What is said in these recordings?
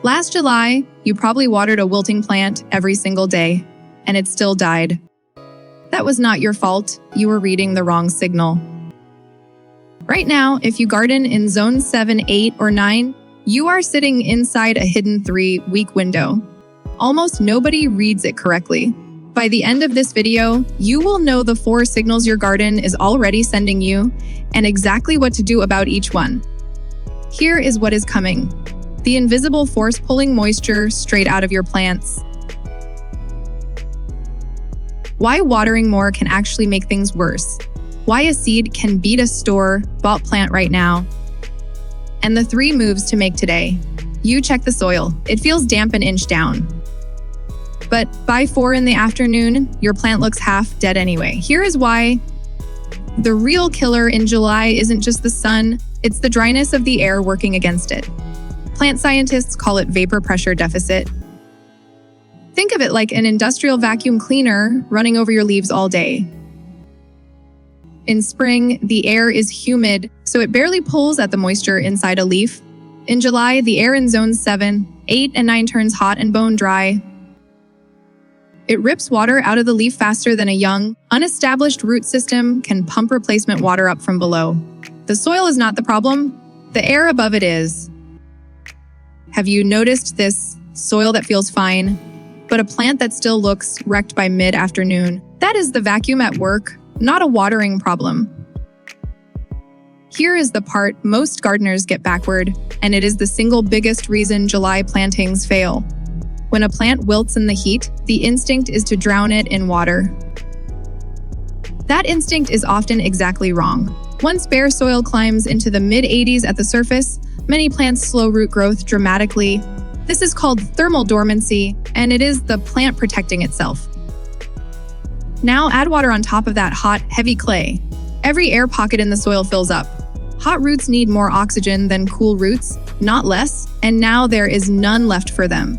Last July, you probably watered a wilting plant every single day, and it still died. That was not your fault. You were reading the wrong signal. Right now, if you garden in zone 7, 8, or 9, you are sitting inside a hidden 3-week window. Almost nobody reads it correctly. By the end of this video, you will know the 4 signals your garden is already sending you and exactly what to do about each one. Here is what is coming. The invisible force pulling moisture straight out of your plants. Why watering more can actually make things worse. Why a seed can beat a store-bought plant right now. And the 3 moves to make today. You check the soil. It feels damp an inch down. But by 4 in the afternoon, your plant looks half dead anyway. Here is why. The real killer in July isn't just the sun, it's the dryness of the air working against it. Plant scientists call it vapor pressure deficit. Think of it like an industrial vacuum cleaner running over your leaves all day. In spring, the air is humid, so it barely pulls at the moisture inside a leaf. In July, the air in zones 7, 8, and 9 turns hot and bone dry. It rips water out of the leaf faster than a young, unestablished root system can pump replacement water up from below. The soil is not the problem, the air above it is. Have you noticed this soil that feels fine, but a plant that still looks wrecked by mid-afternoon? That is the vacuum at work, not a watering problem. Here is the part most gardeners get backward, and it is the single biggest reason July plantings fail. When a plant wilts in the heat, the instinct is to drown it in water. That instinct is often exactly wrong. Once bare soil climbs into the mid-80s at the surface, many plants slow root growth dramatically. This is called thermal dormancy, and it is the plant protecting itself. Now add water on top of that hot, heavy clay. Every air pocket in the soil fills up. Hot roots need more oxygen than cool roots, not less, and now there is none left for them.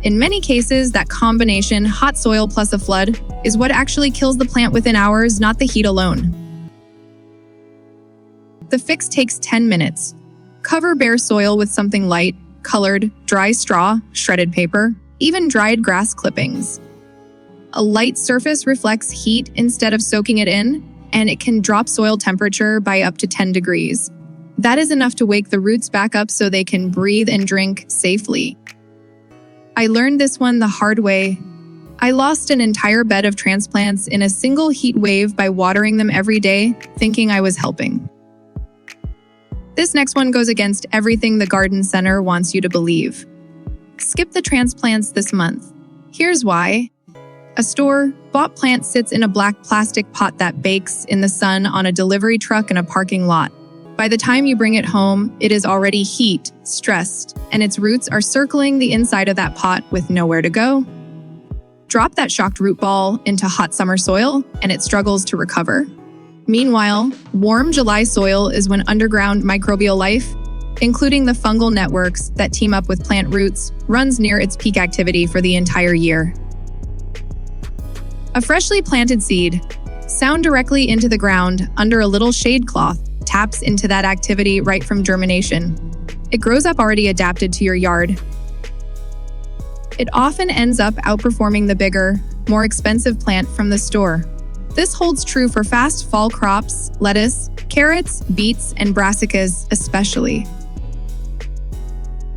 In many cases, that combination, hot soil plus a flood, is what actually kills the plant within hours, not the heat alone. The fix takes 10 minutes. Cover bare soil with something light, colored, dry straw, shredded paper, even dried grass clippings. A light surface reflects heat instead of soaking it in, and it can drop soil temperature by up to 10 degrees. That is enough to wake the roots back up so they can breathe and drink safely. I learned this one the hard way. I lost an entire bed of transplants in a single heat wave by watering them every day, thinking I was helping. This next one goes against everything the garden center wants you to believe. Skip the transplants this month. Here's why. A store-bought plant sits in a black plastic pot that bakes in the sun on a delivery truck in a parking lot. By the time you bring it home, it is already heat, stressed, and its roots are circling the inside of that pot with nowhere to go. Drop that shocked root ball into hot summer soil, and it struggles to recover. Meanwhile, warm July soil is when underground microbial life, including the fungal networks that team up with plant roots, runs near its peak activity for the entire year. A freshly planted seed, sown directly into the ground under a little shade cloth, taps into that activity right from germination. It grows up already adapted to your yard. It often ends up outperforming the bigger, more expensive plant from the store. This holds true for fast fall crops, lettuce, carrots, beets, and brassicas especially.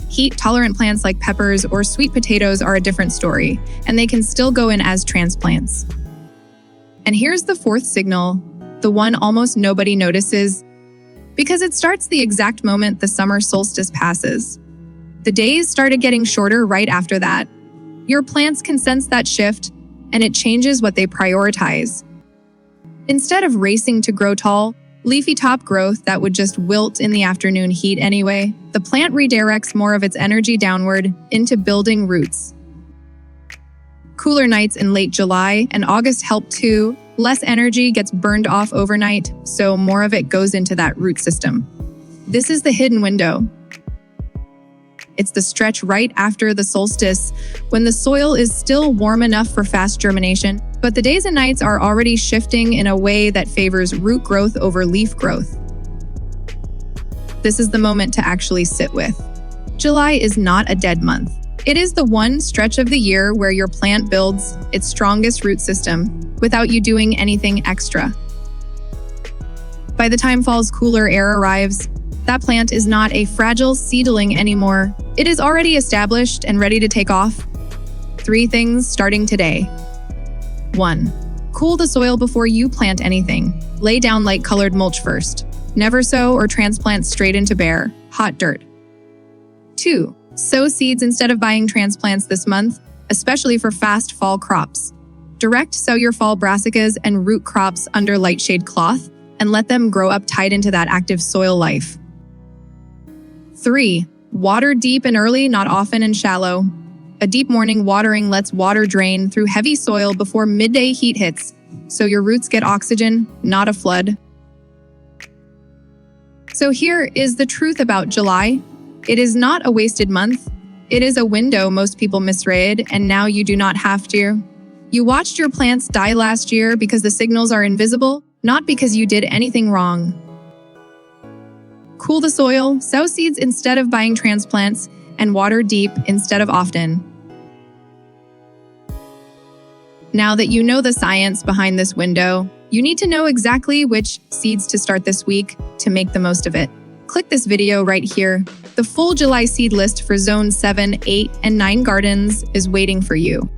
Heat-tolerant plants like peppers or sweet potatoes are a different story, and they can still go in as transplants. And here's the 4th signal, the one almost nobody notices, because it starts the exact moment the summer solstice passes. The days started getting shorter right after that. Your plants can sense that shift, and it changes what they prioritize. Instead of racing to grow tall, leafy top growth that would just wilt in the afternoon heat anyway, the plant redirects more of its energy downward into building roots. Cooler nights in late July and August help too. Less energy gets burned off overnight, so more of it goes into that root system. This is the hidden window. It's the stretch right after the solstice, when the soil is still warm enough for fast germination, but the days and nights are already shifting in a way that favors root growth over leaf growth. This is the moment to actually sit with. July is not a dead month. It is the one stretch of the year where your plant builds its strongest root system without you doing anything extra. By the time fall's cooler air arrives, that plant is not a fragile seedling anymore. It is already established and ready to take off. 3 things starting today. 1. Cool the soil before you plant anything. Lay down light-colored mulch first. Never sow or transplant straight into bare, hot dirt. 2. Sow seeds instead of buying transplants this month, especially for fast fall crops. Direct sow your fall brassicas and root crops under light shade cloth and let them grow up tight into that active soil life. 3. Water deep and early, not often and shallow. A deep morning watering lets water drain through heavy soil before midday heat hits, so your roots get oxygen, not a flood. So here is the truth about July. It is not a wasted month. It is a window most people misread, and now you do not have to. You watched your plants die last year because the signals are invisible, not because you did anything wrong. Cool the soil, sow seeds instead of buying transplants, and water deep instead of often. Now that you know the science behind this window, you need to know exactly which seeds to start this week to make the most of it. Click this video right here. The full July seed list for Zone 7, 8, and 9 gardens is waiting for you.